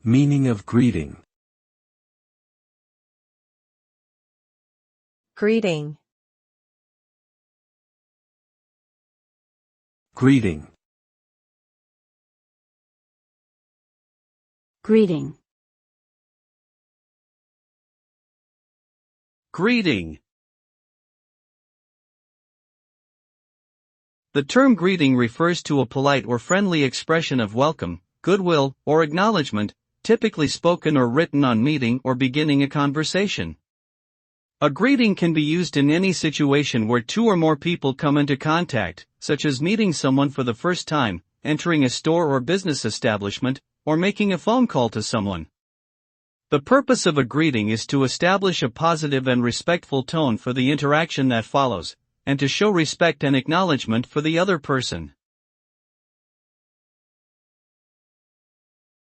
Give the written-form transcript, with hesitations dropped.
Meaning of greeting. Greeting. Greeting. Greeting. Greeting. The term greeting refers to a polite or friendly expression of welcome, goodwill, or acknowledgement, typically spoken or written on meeting or beginning a conversation. A greeting can be used in any situation where two or more people come into contact, such as meeting someone for the first time, entering a store or business establishment, or making a phone call to someone. The purpose of a greeting is to establish a positive and respectful tone for the interaction that follows, and to show respect and acknowledgement for the other person.